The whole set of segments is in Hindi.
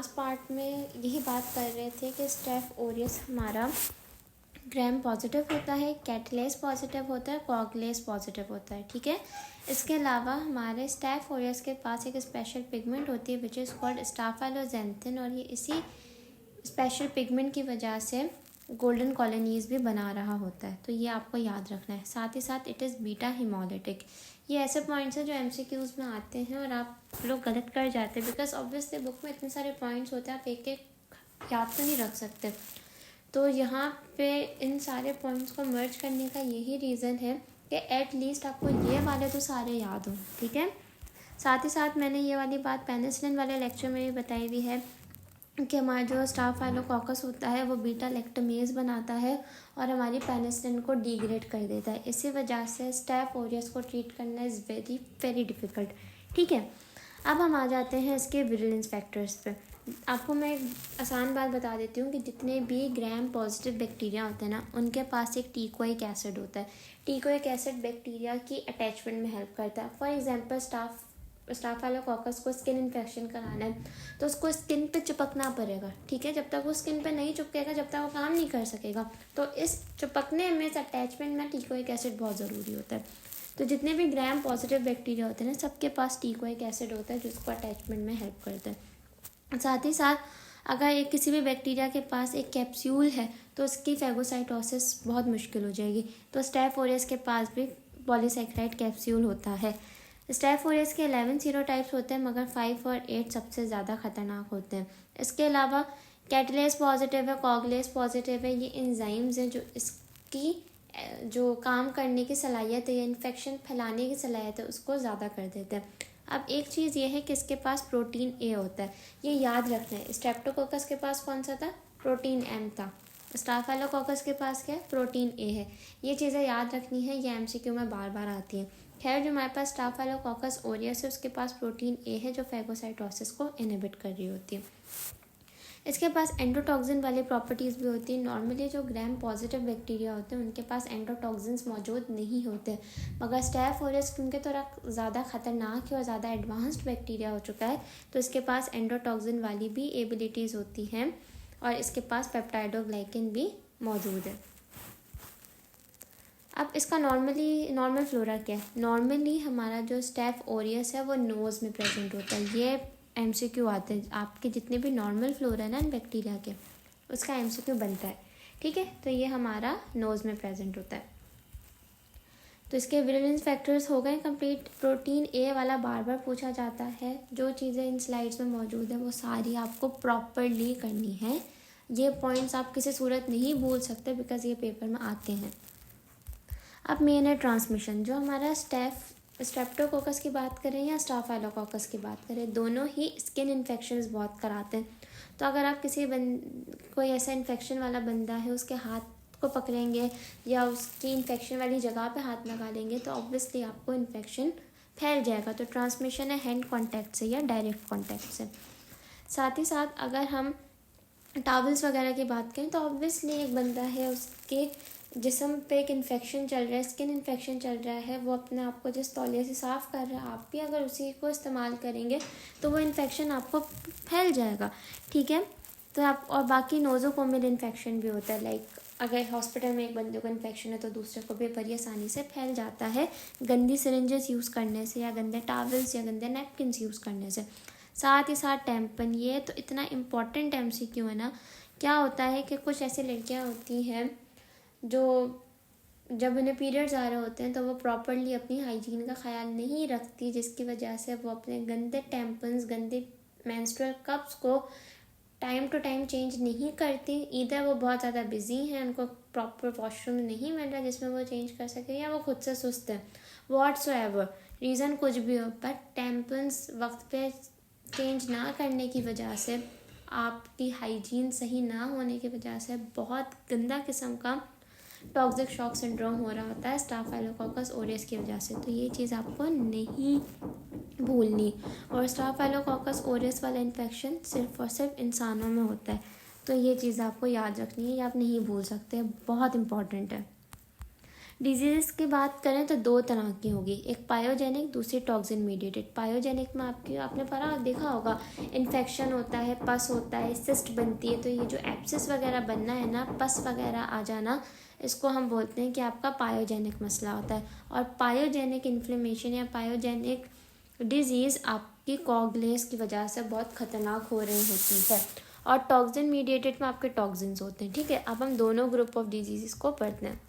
लास्ट पार्ट में यही बात कर रहे थे कि स्टेफ ओरियस हमारा ग्राम पॉजिटिव होता है, कैटलेस पॉजिटिव होता है, कॉगलेस पॉजिटिव होता है। ठीक है, इसके अलावा हमारे स्टेफ ओरियस के पास एक स्पेशल पिगमेंट होती है विच इज़ कॉल्ड स्टाफाइलोजेंथिन, और ये इसी स्पेशल पिगमेंट की वजह से गोल्डन कॉलोनीज भी बना रहा होता है। तो ये आपको याद रखना है। साथ ही साथ इट इज़ बीटा हिमोलिटिक। ये ऐसे पॉइंट्स हैं जो एमसीक्यूज़ में आते हैं और आप लोग गलत कर जाते हैं, बिकॉज ऑब्वियसली बुक में इतने सारे पॉइंट्स होते हैं, आप एक एक याद तो नहीं रख सकते। तो यहाँ पे इन सारे पॉइंट्स को मर्ज करने का यही रीज़न है कि एट लीस्ट आपको ये वाले तो सारे याद हो। ठीक है, साथ ही साथ मैंने ये वाली बात पेनिसिलिन वाले लेक्चर में भी बताई हुई है कि हमारा जो स्टाफाइलोकोकस होता है वो बीटा लैक्टमेज बनाता है और हमारी पेनिसिलिन को डिग्रेड कर देता है। इसी वजह से स्टेफ ओरियस को ट्रीट करना इज़ वेरी वेरी डिफ़िकल्ट। ठीक है, अब हम आ जाते हैं इसके विजिलेंस फैक्टर्स पे। आपको मैं एक आसान बात बता देती हूँ कि जितने भी ग्राम पॉजिटिव बैक्टीरिया होते हैं ना, उनके पास एक टीकोइक एसिड होता है। टीकोइक एसिड बैक्टीरिया की अटैचमेंट में हेल्प करता है। फॉर एग्जांपल स्टाफाइलोकोकस को स्किन इन्फेक्शन कराना है तो उसको स्किन पे चिपकना पड़ेगा। ठीक है, जब तक वो स्किन पे नहीं चिपकेगा जब तक वो काम नहीं कर सकेगा। तो इस चिपकने में, इस अटैचमेंट में टीकोइक एसिड बहुत ज़रूरी होता है। तो जितने भी ग्राम पॉजिटिव बैक्टीरिया होते हैं ना, सबके पास टीकोइक एसिड होता है जिसको अटैचमेंट में हेल्प करता है। साथ ही साथ अगर एक किसी भी बैक्टीरिया के पास एक कैप्सूल है तो उसकी फेगोसाइटोसिस बहुत मुश्किल हो जाएगी। तो स्टेफ ओरियस के पास भी पॉलीसैकेराइड कैप्सूल होता है। स्टेफ ओरियस के 11 सीरोटाइप्स होते हैं, मगर 5 और 8 सबसे ज़्यादा खतरनाक होते हैं। इसके अलावा कैटलेस पॉजिटिव है, कॉगलेस पॉजिटिव है, ये एंजाइम्स हैं जो इसकी जो काम करने की सलाहियत है या इन्फेक्शन फैलाने की सलाहियत है उसको ज़्यादा कर देते हैं। अब एक चीज़ ये है कि इसके पास प्रोटीन ए होता है, ये याद रखना है। स्ट्रेप्टोकोकस के पास कौन सा था? प्रोटीन एम था। स्टाफाइलोकोकस के पास क्या है? प्रोटीन ए है। ये चीज़ें याद रखनी है, ये एमसीक्यू में बार बार आती हैं। खैर, जो हमारे पास स्टाफाइलोकोकस ओरियस है उसके पास प्रोटीन ए है जो फेगोसाइटोसिस को इनहिबिट कर रही होती है। इसके पास एंडोटॉक्सिन वाली प्रॉपर्टीज़ भी होती हैं। नॉर्मली जो ग्राम पॉजिटिव बैक्टीरिया होते हैं उनके पास एंडोटॉक्सिन्स मौजूद नहीं होते, मगर स्टेफ ओरियस क्योंकि थोड़ा ज़्यादा खतरनाक है और ज़्यादा एडवांस्ड बैक्टीरिया हो चुका है तो इसके पास एंडोटॉक्सिन वाली भी एबिलिटीज़ होती हैं और इसके पास पेप्टाइडोग्लाइकिन भी मौजूद है। अब इसका नॉर्मल फ्लोरा क्या है? नॉर्मली हमारा जो स्टेफ ओरियस है वो नोज़ में प्रेजेंट होता है। ये एमसीक्यू आते हैं आपके जितने भी नॉर्मल फ्लोरा है ना बैक्टीरिया के, उसका एमसीक्यू बनता है। ठीक है, तो ये हमारा नोज़ में प्रेजेंट होता है। तो इसके विजिलेंस फैक्टर्स हो गए कंप्लीट। प्रोटीन ए वाला बार बार पूछा जाता है। जो चीज़ें इन स्लाइड्स में मौजूद है वो सारी आपको प्रॉपरली करनी है। ये पॉइंट्स आप किसी सूरत नहीं भूल सकते बिकॉज ये पेपर में आते हैं। अब मेन है ट्रांसमिशन। जो हमारा स्ट्रेप्टोकोकस की बात करें या स्टाफाइलोकोकस की बात करें, दोनों ही स्किन इन्फेक्शंस बहुत कराते हैं। तो अगर आप कोई ऐसा इन्फेक्शन वाला बंदा है उसके हाथ को पकड़ेंगे या उसकी इन्फेक्शन वाली जगह पे हाथ लगा लेंगे तो ऑब्वियसली आपको इन्फेक्शन फैल जाएगा। तो ट्रांसमिशन है हैंड कॉन्टैक्ट से या डायरेक्ट कॉन्टैक्ट से। साथ ही साथ अगर हम टॉवल्स वगैरह की बात करें तो ऑब्वियसली एक बंदा है उसके जिस्म पे एक इन्फेक्शन चल रहा है, स्किन इन्फेक्शन चल रहा है, वो अपने आप को जिस तौलिए से साफ़ कर रहा है आप भी अगर उसी को इस्तेमाल करेंगे तो वो इन्फेक्शन आपको फैल जाएगा। ठीक है, तो आप और बाकी नोज़ोकोमियल इन्फेक्शन भी होता है। लाइक अगर हॉस्पिटल में एक बंदे को इन्फेक्शन है तो दूसरे को भी बड़ी आसानी से फैल जाता है गंदी सिरिंजेस यूज़ करने से या गंदे टॉवल्स या गंदे नैपकिन्स यूज़ करने से। साथ ही साथ टैम्पन, ये तो इतना इम्पॉर्टेंट एमसीक्यू है ना। क्या होता है कि कुछ ऐसी लड़कियां होती हैं जो जब उन्हें पीरियड्स आ रहे होते हैं तो वो प्रॉपरली अपनी हाइजीन का ख्याल नहीं रखती, जिसकी वजह से वो अपने गंदे टैम्पन्स, गंदे मेंस्ट्रुअल कप्स को टाइम टू टाइम चेंज नहीं करती। ईदर वो बहुत ज़्यादा बिजी हैं, उनको प्रॉपर वॉशरूम नहीं मिल रहा जिसमें वो चेंज कर सके, या वो खुद से सुस्त है। व्हाट्सएवर रीज़न कुछ भी हो, बट टैम्पन्स वक्त पे चेंज ना करने की वजह से, आपकी हाइजीन सही ना होने की वजह से बहुत गंदा किस्म का टॉक्सिक शॉक सिंड्रोम हो रहा होता है स्टाफाइलोकोकस ओरियस की वजह से। तो ये चीज़ आपको नहीं भूलनी। और स्टाफाइलोकोकस ओरियस वाला इन्फेक्शन सिर्फ और सिर्फ इंसानों में होता है, तो ये चीज़ आपको याद रखनी है, ये आप नहीं भूल सकते, बहुत इंपॉर्टेंट है। डिजीज़ की बात करें तो दो तरह की होगी, एक पायोजेनिक, दूसरी टॉक्सिन मीडिएटेड। पायोजेनिक में आपने पढ़ा देखा होगा, इन्फेक्शन होता है, पस होता है, सिस्ट बनती है, तो ये जो एब्सिस वगैरह बनना है ना, पस वगैरह आ जाना, इसको हम बोलते हैं कि आपका पायोजेनिक मसला होता है। और पायोजेनिक इन्फ्लेमेशन या पायोजेनिक डिजीज़ आपकी कॉगलेस की वजह से बहुत ख़तरनाक हो रही होती है। और टॉक्सिन मीडिएटेड में आपके टॉक्सिन्स होते हैं। ठीक है, अब हम दोनों ग्रुप ऑफ डिजीज़ को पढ़ते हैं।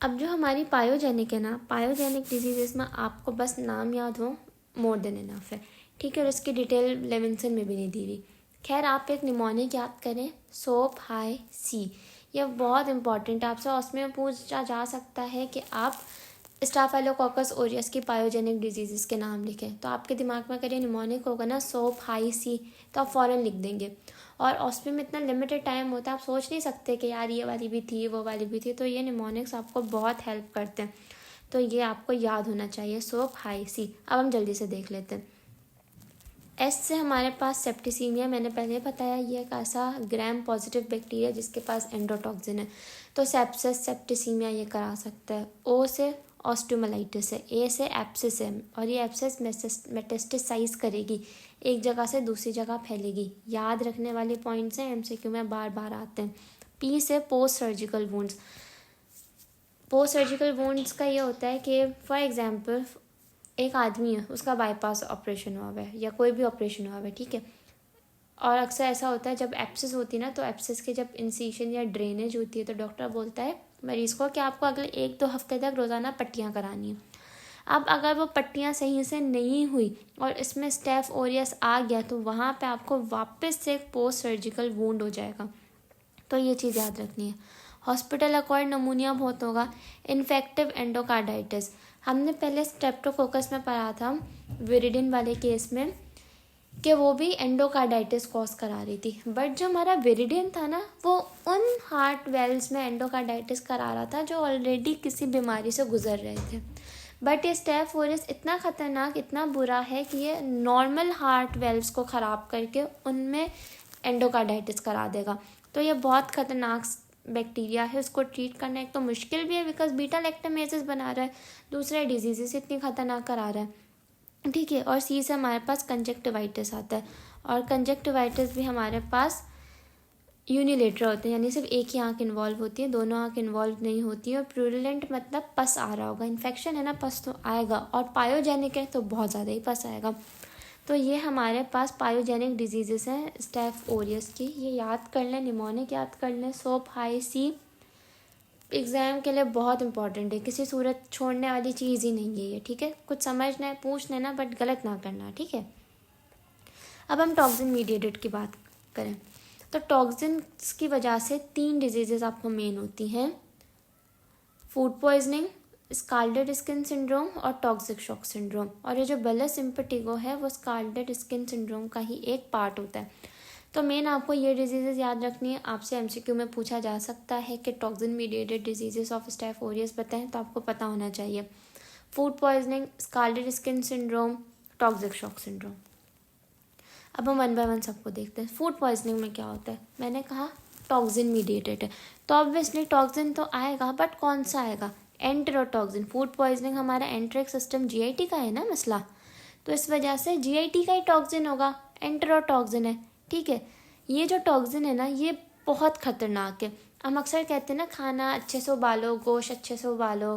अब जो हमारी पायोजेनिक है ना, पायोजेनिक डिजीज़ में आपको बस नाम याद हो, मोर देन इनफ है। ठीक है, और इसकी डिटेल लेविंसन में भी नहीं दी हुई। खैर, आप एक निमोनिक याद करें, सोप हाई सी, यह बहुत इंपॉर्टेंट है। आपसे उसमें पूछा जा सकता है कि आप स्टाफाइलोकोकस ओरियस की पायोजेनिक डिजीज़ के नाम लिखें, तो आपके दिमाग में अगर ये निमोनिक होगा ना, सोप हाई सी, तो आप फ़ौरन लिख देंगे। और ऑस्पे में इतना लिमिटेड टाइम होता है, आप सोच नहीं सकते कि यार ये वाली भी थी, वो वाली भी थी, तो ये निमोनिक्स आपको बहुत हेल्प करते हैं, तो ये आपको याद होना चाहिए, सोप हाई सी। अब हम जल्दी से देख लेते हैं। एस से हमारे पास सेप्टिसीमिया, मैंने पहले बताया ये एक ऐसा ग्राम पॉजिटिव बैक्टीरिया जिसके पास एंडोटॉक्सिन है, तो सेप्सिस सेप्टिसीमिया ये करा सकता है। ओ से ऑस्टियोमाइलिटिस है, ए से एप्सिस है, और ये एप्सिस मेटास्टेसाइज करेगी, एक जगह से दूसरी जगह फैलेगी। याद रखने वाले पॉइंट्स हैं, एमसीक्यू में बार बार आते हैं। पी से post surgical wounds. Post surgical wounds का ये होता है कि फॉर एग्जांपल एक आदमी है, उसका बाईपास ऑपरेशन हुआ हुआ है या कोई भी ऑपरेशन हुआ हुआ है, ठीक है, और अक्सर ऐसा होता है जब एप्सिस होती है ना, तो एप्सिस के जब इंसिशन या ड्रेनेज होती है तो डॉक्टर बोलता है मरीज़ को कि आपको अगले 1-2 हफ्ते तक रोज़ाना पट्टियाँ करानी है। अब अगर वो पट्टियाँ सही से नहीं हुई और इसमें स्टेफ ओरियस आ गया, तो वहाँ पे आपको वापस से एक पोस्ट सर्जिकल वूंड हो जाएगा, तो ये चीज़ याद रखनी है। हॉस्पिटल अक्वायर्ड नमूनिया बहुत होगा। इन्फेक्टिव एंडोकार्डाइटिस, हमने पहले स्ट्रेप्टोकोकस में पढ़ा था विरिडिन वाले केस में कि वो भी एंडोकार्डाइटिस कॉज करा रही थी, बट जो हमारा विरिडिन था ना, वो उन हार्ट वेल्स में एंडोकार्डाइटिस करा रहा था जो ऑलरेडी किसी बीमारी से गुजर रहे थे। बट ये स्टेफ ओरियस इतना ख़तरनाक, इतना बुरा है कि ये नॉर्मल हार्ट वेल्व्स को ख़राब करके उनमें एंडोकार्डाइटिस करा देगा, तो ये बहुत ख़तरनाक बैक्टीरिया है। उसको ट्रीट करना एक तो मुश्किल भी है बिकॉज बीटा लैक्टमेसेस बना रहा है, दूसरा डिजीज़ इतनी ख़तरनाक करा रहा है, ठीक है। और सी से हमारे पास कंजक्टिवाइटिस आता है, और कंजक्टिवाइटिस भी हमारे पास यूनिलेटरल होते हैं, यानी सिर्फ एक ही आँख इन्वॉल्व होती है, दोनों आँख इन्वॉल्व नहीं होती है। और प्रूरुलेंट मतलब पस आ रहा होगा, इन्फेक्शन है ना, पस तो आएगा, और पायोजेनिक है तो बहुत ज़्यादा ही पस आएगा। तो ये हमारे पास पायोजेनिक डिजीज़ेस हैं स्टेफ ओरियस की, ये याद कर लें, निमोनिक याद कर लें, सोप हाई सी एग्ज़ाम के लिए बहुत इंपॉर्टेंट है, किसी सूरत छोड़ने वाली चीज़ ही नहीं है ये, ठीक है। कुछ समझना है पूछ लेना, बट गलत ना करना, ठीक है। अब हम टॉक्सिन मीडिएटेड की बात करें, तो टॉक्सिन्स की वजह से 3 डिजीज़ेस आपको मेन होती हैं, food poisoning, scarlet skin syndrome और टॉक्सिक शॉक सिंड्रोम। और ये जो बलस इम्पेटिगो है वो स्कार्लेट स्किन सिंड्रोम का ही एक पार्ट होता है। तो मेन आपको ये डिजीज़ेस याद रखनी है। आपसे एमसीक्यू में पूछा जा सकता है कि toxin mediated diseases of staph aureus बताएं, तो आपको पता होना चाहिए food poisoning, scarlet skin syndrome, toxic shock syndrome. अब हम 1 बाय 1 सबको देखते हैं। फूड पॉइजनिंग में क्या होता है, मैंने कहा टॉक्सिन मीडिएटेड है, तो ऑब्वियसली टॉक्सिन तो आएगा, बट कौन सा आएगा, एंटेरोटॉक्सिन। फूड पॉइजनिंग हमारा एंट्रिक सिस्टम जीआईटी का है ना मसला, तो इस वजह से जीआईटी का ही टॉक्सिन होगा, एंटेरोटॉक्सिन है, ठीक है। ये जो टॉक्सिन है ना, ये बहुत ख़तरनाक है। हम अक्सर कहते हैं ना, खाना अच्छे से उबालो, गोश्त अच्छे से उबालो,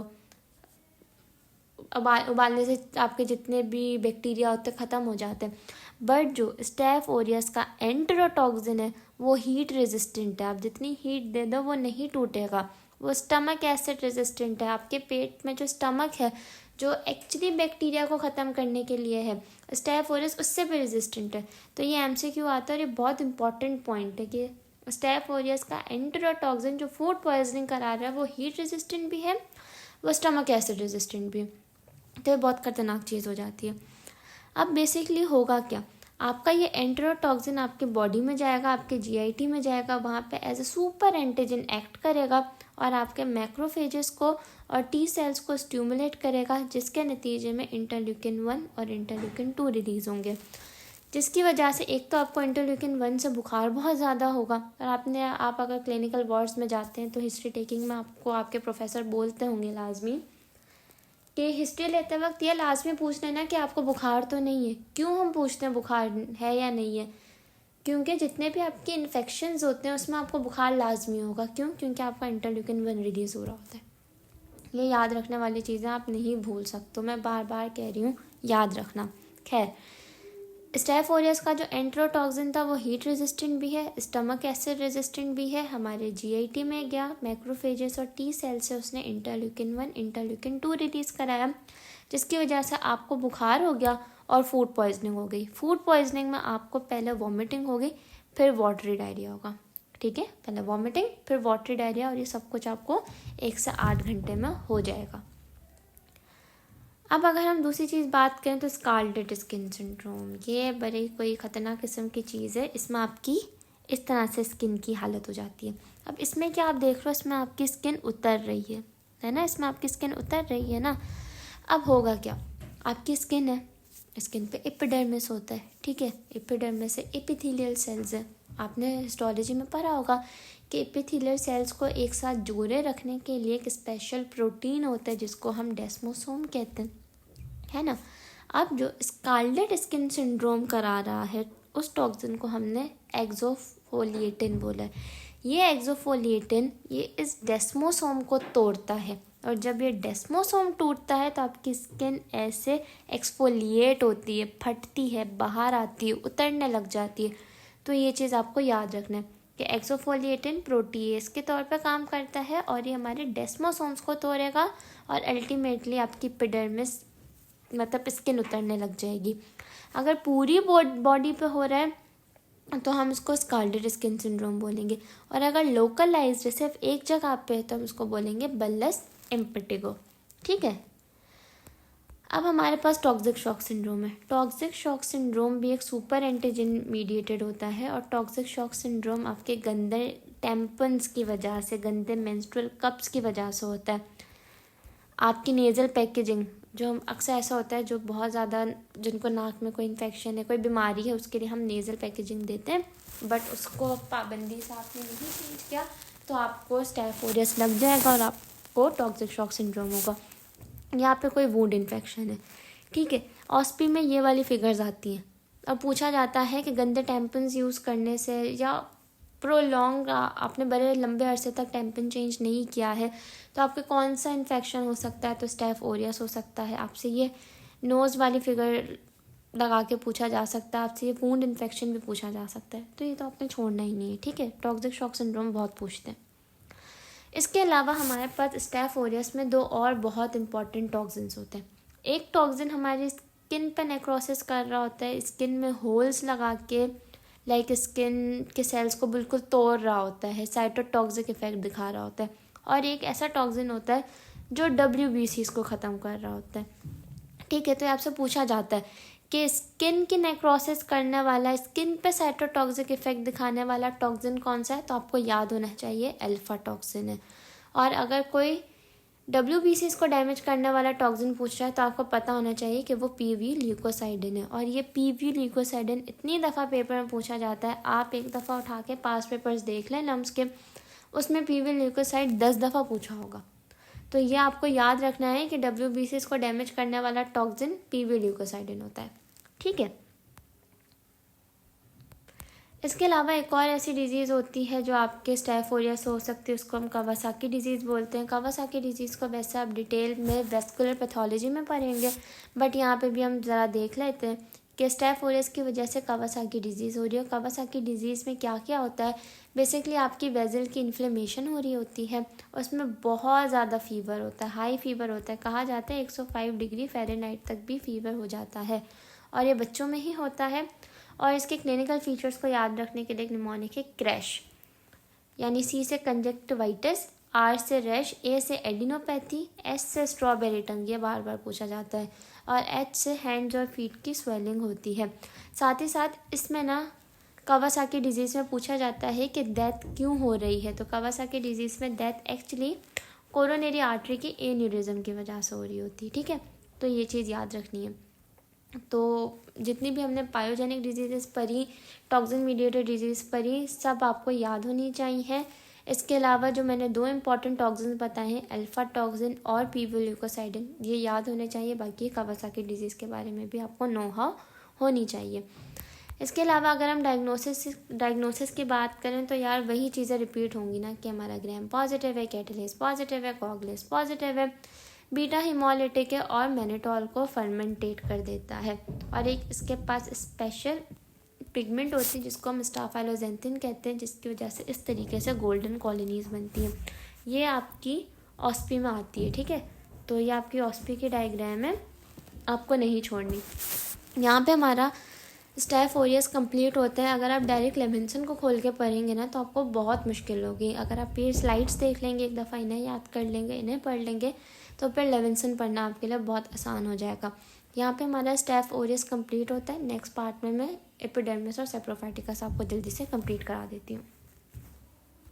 उबालने से आपके जितने भी बैक्टीरिया होते हैं ख़त्म हो जाते हैं। बट जो स्टेफ ओरियस का एंटेरोटॉक्सिन है वो हीट रेजिस्टेंट है, आप जितनी हीट दे दो वो नहीं टूटेगा, वो स्टमक एसिड रेजिस्टेंट है। आपके पेट में जो स्टमक है, जो एक्चुअली बैक्टीरिया को ख़त्म करने के लिए है, स्टेफ ओरियस उससे भी रेजिस्टेंट है। तो ये एमसीक्यू आता है, और ये बहुत इंपॉर्टेंट पॉइंट है कि स्टेफ ओरियस का एंटेरोटॉक्सिन जो फूड पॉइजनिंग करा रहा है वो हीट रेजिस्टेंट भी है, वो स्टमक एसिड रेजिस्टेंट भी है, तो ये बहुत ख़तरनाक चीज़ हो जाती है। अब बेसिकली होगा क्या, आपका ये एंटेरोटॉक्सिन आपके बॉडी में जाएगा, आपके जीआईटी में जाएगा, वहाँ पे as a super antigen act करेगा और आपके मैक्रोफेजेस को और टी सेल्स को स्टिमुलेट करेगा, जिसके नतीजे में इंटरल्यूकिन 1 और इंटरल्यूकिन 2 रिलीज़ होंगे। जिसकी वजह से एक तो आपको इंटरल्यूकिन 1 से बुखार बहुत ज़्यादा होगा। और आप अगर क्लिनिकल वार्ड्स में जाते हैं तो हिस्ट्री टेकिंग में आपको आपके प्रोफेसर बोलते होंगे लाजमी कि हिस्ट्री लेते वक्त ये लाजमी पूछ लेना कि आपको बुखार तो नहीं है। क्यों हम पूछते हैं बुखार है या नहीं है? क्योंकि जितने भी आपके इन्फेक्शंस होते हैं उसमें आपको बुखार लाजमी होगा। क्यों? क्योंकि आपका इंटरल्यूकिन 1 रिलीज़ हो रहा होता है। ये याद रखने वाली चीज़ें आप नहीं भूल सकते, मैं बार बार कह रही हूँ, याद रखना। खैर, स्टेफ ओरियस का जो एंट्रोटॉक्सिन था वो हीट रेजिस्टेंट भी है, स्टमक एसिड रेजिस्टेंट भी है। हमारे जीआईटी में गया, मैक्रोफेजेस और टी सेल से उसने इंटरल्यूकिन 1 इंटरल्यूकिन 2 रिलीज़ कराया, जिसकी वजह से आपको बुखार हो गया और फूड पॉइजनिंग हो गई। फूड पॉइजनिंग में आपको पहले वॉमिटिंग होगी, फिर वाटरी डायरिया होगा। ठीक है, पहले वॉमिटिंग, फिर वाटरी डायरिया, और ये सब कुछ आपको 1 से 8 घंटे में हो जाएगा। अब अगर हम दूसरी चीज़ बात करें तो स्कारलेट स्किन सिंड्रोम, ये बड़ी कोई ख़तरनाक किस्म की चीज़ है। इसमें आपकी इस तरह से स्किन की हालत हो जाती है। अब इसमें क्या आप देख रहे हो, इसमें आपकी स्किन उतर रही है ना, इसमें आपकी स्किन उतर रही है ना। अब होगा क्या, आपकी स्किन है, स्किन पे एपिडर्मिस होता है। ठीक है, एपिडर्मिस से एपिथेलियल सेल्स है। आपने हिस्टोलॉजी में पढ़ा होगा कि एपिथेलियल सेल्स को एक साथ जोड़े रखने के लिए एक स्पेशल प्रोटीन होता है जिसको हम डेस्मोसोम कहते हैं, है ना। अब जो स्कारलेट स्किन सिंड्रोम करा रहा है उस टॉक्सिन को हमने एक्सोफोलिएटिन बोला है। ये एक्सोफोलिएटिन ये इस डेस्मोसोम को तोड़ता है, और जब ये डेस्मोसोम टूटता है तो आपकी स्किन ऐसे एक्सफोलिएट होती है, फटती है, बाहर आती है, उतरने लग जाती है। तो ये चीज़ आपको याद रखना है कि एक्सोफोलिएटिन प्रोटीएस के तौर पर काम करता है और ये हमारे डेस्मोसोम्स को तोड़ेगा और अल्टीमेटली आपकी एपिडर्मिस मतलब स्किन उतरने लग जाएगी। अगर पूरी बॉडी पे हो रहा है तो हम इसको स्कारलेट स्किन सिंड्रोम बोलेंगे, और अगर लोकलाइज्ड सिर्फ एक जगह पे है तो हम इसको बोलेंगे बल्लस इम्पेटिगो। ठीक है, अब हमारे पास टॉक्सिक शॉक सिंड्रोम है। टॉक्सिक शॉक सिंड्रोम भी एक सुपर एंटीजन मीडिएटेड होता है, और टॉक्सिक शॉक सिंड्रोम आपके गंदे टैम्पन्स की वजह से, गंदे मेंस्ट्रुअल कप्स की वजह से होता है। आपकी नेज़ल पैकेजिंग जो हम अक्सर ऐसा होता है जो बहुत ज़्यादा जिनको नाक में कोई इन्फेक्शन है, कोई बीमारी है, उसके लिए हम नेज़ल पैकेजिंग देते हैं, बट उसको पाबंदी से आपने नहीं चेंज किया तो आपको स्टेफ ओरियस लग जाएगा और आपको टॉक्सिक शॉक सिंड्रोम होगा। यहाँ पे कोई वुंड इन्फेक्शन है। ठीक है, ऑस्पी में ये वाली फिगर्स आती हैं। अब पूछा जाता है कि गंदे टैम्पन्स यूज़ करने से या प्रोलॉन्ग आपने बड़े लंबे अरसे तक टैम्पन चेंज नहीं किया है तो आपके कौन सा इन्फेक्शन हो सकता है, तो स्टेफ ओरियस हो सकता है। आपसे ये नोज़ वाली फिगर लगा के पूछा जा सकता है, आपसे ये वुंड इन्फेक्शन भी पूछा जा सकता है, तो ये तो आपने छोड़ना ही नहीं है। ठीक है, टॉक्सिक शॉक सिंड्रोम बहुत पूछते हैं। इसके अलावा हमारे पास स्टेफ ओरियस में 2 और बहुत इंपॉर्टेंट टॉक्सिन्स होते हैं। एक टॉक्सिन हमारी स्किन पे नेक्रोसिस कर रहा होता है, स्किन में होल्स लगा के लाइक स्किन के सेल्स को बिल्कुल तोड़ रहा होता है, साइटोटॉक्सिक इफेक्ट दिखा रहा होता है। और एक ऐसा टॉक्सिन होता है जो WBCs को ख़त्म कर रहा होता है। ठीक है, तो आपसे पूछा जाता है कि स्किन की नेक्रोसिस करने वाला, स्किन पे साइटोटॉक्सिक इफेक्ट दिखाने वाला टॉक्सिन कौन सा है, तो आपको याद होना चाहिए अल्फा टॉक्सिन है। और अगर कोई WBCs को डैमेज करने वाला टॉक्सिन पूछ रहा है तो आपको पता होना चाहिए कि वो PV ल्यूकोसाइडिन है। और ये PV ल्यूकोसाइडिन इतनी दफ़ा पेपर में पूछा जाता है, आप एक दफ़ा उठा के पास पेपर्स देख लें लम्स के, उसमें PV ल्यूकोसाइड 10 दफ़ा पूछा होगा। तो ये आपको याद रखना है कि WBCs को डैमेज करने वाला टॉक्सिन PV ल्यूकोसाइडिन होता है। ठीक है, इसके अलावा एक और ऐसी डिज़ीज़ होती है जो आपके स्टेफ ओरियस हो सकती है, उसको हम कावासाकी डिज़ीज़ बोलते हैं। कावासाकी डिज़ीज़ को वैसे आप डिटेल में वेस्कुलर पैथोलॉजी में पढ़ेंगे, बट यहाँ पे भी हम ज़रा देख लेते हैं कि स्टेफ ओरियस की वजह से कावासाकी डिज़ीज़ हो रही है। कावासाकी डिज़ीज़ में क्या क्या होता है, बेसिकली आपकी वेजल की इन्फ्लेमेशन हो रही होती है, उसमें बहुत ज़्यादा फीवर होता है, हाई फीवर होता है, कहा जाता है 105 डिग्री फ़ारेनहाइट तक भी फीवर हो जाता है, और ये बच्चों में ही होता है। और इसके क्लिनिकल फीचर्स को याद रखने के लिए निमोनिक है क्रैश, यानी C से कंजक्टिवाइटिस, R से रैश, A से एडिनोपैथी, S से स्ट्रॉबेरी टंग, ये बार बार पूछा जाता है, और H से हैंड्स और फीट की स्वेलिंग होती है। साथ ही साथ इसमें ना कावासाकी डिजीज़ में पूछा जाता है कि डेथ क्यों हो रही है, तो कावासाकी डिजीज़ में डेथ एक्चुअली कोरोनरी आर्टरी की एन्यूरिज्म की वजह से हो रही होती है। ठीक है, तो ये चीज़ याद रखनी है। तो जितनी भी हमने पायोजेनिक डिजीज़ पढ़ी, टॉक्सिन मीडिएटेड डिजीज़ पढ़ी, सब आपको याद होनी चाहिए। इसके अलावा जो मैंने 2 इम्पॉर्टेंट टॉक्सिन बताए हैं, अल्फा टॉक्सिन और पीवोल्यूकोसाइडिन, ये याद होने चाहिए। बाकी कावासाकी डिजीज़ के बारे में भी आपको नो हाउ होनी चाहिए। इसके अलावा अगर हम डायग्नोसिस की बात करें तो यार वही चीज़ें रिपीट होंगी ना कि हमारा ग्राम पॉजिटिव है, कैटालेस पॉजिटिव है, कॉगलेस पॉजिटिव है, बीटा हिमोलिटिक है और मैनिटॉल को फर्मेंटेट कर देता है। और एक इसके पास स्पेशल पिगमेंट होती है जिसको हम स्टाफाइलोजेंथिन कहते हैं, जिसकी वजह से इस तरीके से गोल्डन कॉलोनीज बनती हैं। ये आपकी ऑस्पी में आती है, ठीक है। तो ये आपकी ऑस्पी की डायग्राम है, आपको नहीं छोड़नी। यहाँ पे हमारा स्टैफ ओरियस कंप्लीट होता है। अगर आप डायरेक्ट लेविंसन को खोल के पढ़ेंगे ना तो आपको बहुत मुश्किल होगी। अगर आप ये स्लाइड्स देख लेंगे, एक दफ़ा इन्हें याद कर लेंगे, इन्हें पढ़ लेंगे, तो फिर लेविंसन पढ़ना आपके लिए बहुत आसान हो जाएगा। यहाँ पे हमारा स्टैफ ओरियस कंप्लीट होता है। नेक्स्ट पार्ट में मैं एपिडर्मिस और सेप्रोफाइटिकस आपको जल्दी से कंप्लीट करा देती हूँ।